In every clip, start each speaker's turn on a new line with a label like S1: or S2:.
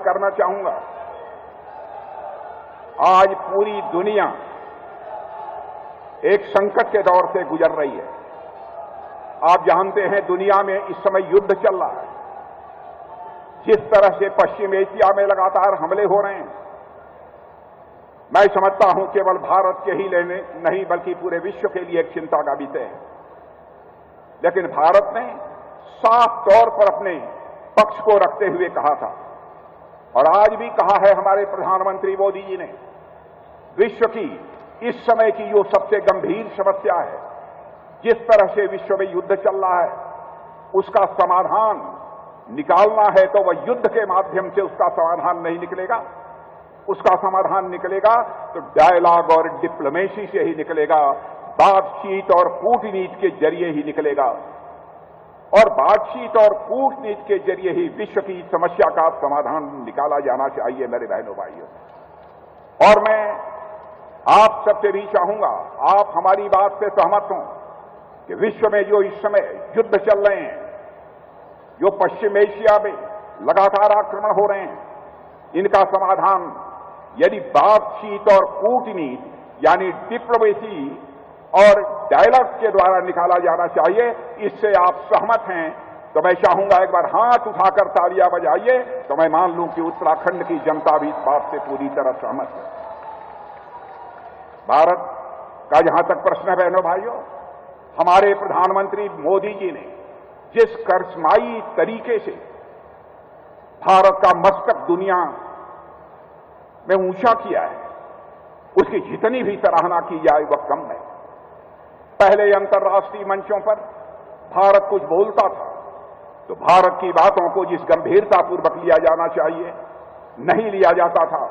S1: करना चाहूंगा। आज पूरी दुनिया एक संकट के दौर से गुजर रही है। आप जानते हैं दुनिया में इस समय युद्ध चल रहा है। जिस तरह से पश्चिम एशिया में लगातार हमले हो रहे हैं, मैं समझता हूं केवल भारत के ही लेने नहीं बल्कि पूरे विश्व के लिए एक चिंता का विषय है। लेकिन भारत ने साफ तौर पर अपने पक्ष को रखते हुए कहा था और आज भी कहा है हमारे प्रधानमंत्री मोदी जी ने, विश्व की इस समय की जो सबसे गंभीर समस्या है, जिस तरह से विश्व में युद्ध चल रहा है, उसका समाधान निकालना है तो वह युद्ध के माध्यम से उसका समाधान नहीं निकलेगा। उसका समाधान निकलेगा तो डायलॉग और डिप्लोमेसी से ही निकलेगा, बातचीत और कूटनीति के जरिए ही निकलेगा। और बातचीत और कूटनीति के जरिए ही विश्व की समस्या का समाधान निकाला जाना चाहिए मेरे बहनों भाइयों। और मैं आप सबसे भी चाहूंगा, आप हमारी बात से सहमत हों कि विश्व में जो इस समय युद्ध चल रहे हैं, जो पश्चिम एशिया में लगातार आक्रमण हो रहे हैं, इनका समाधान यदि बातचीत और कूटनीति यानी डिप्लोमेसी और डायलॉग के द्वारा निकाला जाना चाहिए, इससे आप सहमत हैं तो मैं चाहूंगा एक बार हाथ उठाकर तालियां बजाइए तो मैं मान लूं कि उत्तराखंड की जनता भी इस बात से पूरी तरह सहमत है। भारत का जहां तक प्रश्न है बहनों भाइयों, हमारे प्रधानमंत्री मोदी जी ने जिस करिश्माई तरीके से भारत का मस्तक दुनिया में ऊंचा किया है, उसकी जितनी भी सराहना की जाए वह कम है। पहले अंतर्राष्ट्रीय मंचों पर भारत कुछ बोलता था तो भारत की बातों को जिस गंभीरतापूर्वक लिया जाना चाहिए नहीं लिया जाता था।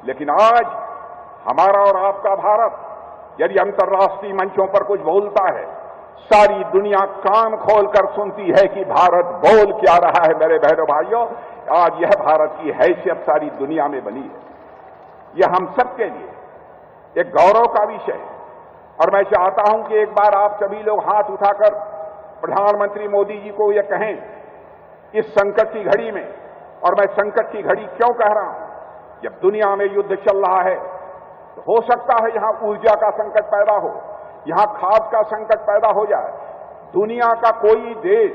S1: लेकिन आज हमारा और आपका भारत यदि अंतर्राष्ट्रीय मंचों पर कुछ बोलता है, सारी दुनिया कान खोलकर सुनती है कि भारत बोल क्या रहा है। मेरे बहनों भाइयों, आज यह भारत की हैसियत सारी दुनिया में बनी है। यह हम सबके लिए एक गौरव का विषय है। और मैं चाहता हूं कि एक बार आप सभी लोग हाथ उठाकर प्रधानमंत्री मोदी जी को यह कहें, इस संकट की घड़ी में, और मैं संकट की घड़ी क्यों कह रहा हूं, जब दुनिया में युद्ध चल रहा है तो हो सकता है यहां ऊर्जा का संकट पैदा हो, यहां खाद का संकट पैदा हो जाए। दुनिया का कोई देश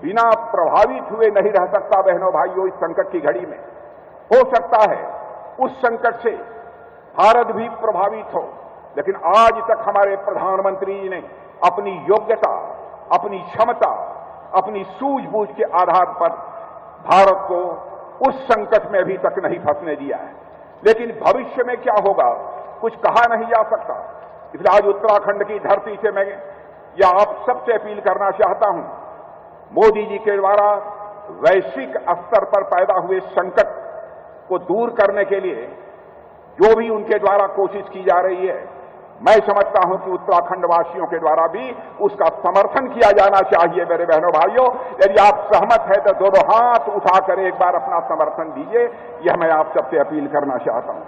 S1: बिना प्रभावित हुए नहीं रह सकता बहनों भाइयों इस संकट की घड़ी में। हो सकता है उस संकट से भारत भी प्रभावित हो, लेकिन आज तक हमारे प्रधानमंत्री जी ने अपनी योग्यता, अपनी क्षमता, अपनी सूझबूझ के आधार पर भारत को उस संकट में अभी तक नहीं फंसने दिया है। लेकिन भविष्य में क्या होगा कुछ कहा नहीं जा सकता। इसलिए आज उत्तराखंड की धरती से मैं या आप सबसे अपील करना चाहता हूं, मोदी जी के द्वारा वैश्विक स्तर पर पैदा हुए संकट को दूर करने के लिए जो भी उनके द्वारा कोशिश की जा रही है, मैं समझता हूं कि उत्तराखंड वासियों के द्वारा भी उसका समर्थन किया जाना चाहिए। मेरे बहनों भाइयों, यदि आप सहमत हैं तो दोनों हाथ उठाकर एक बार अपना समर्थन दीजिए, यह मैं आप सबसे अपील करना चाहता हूं।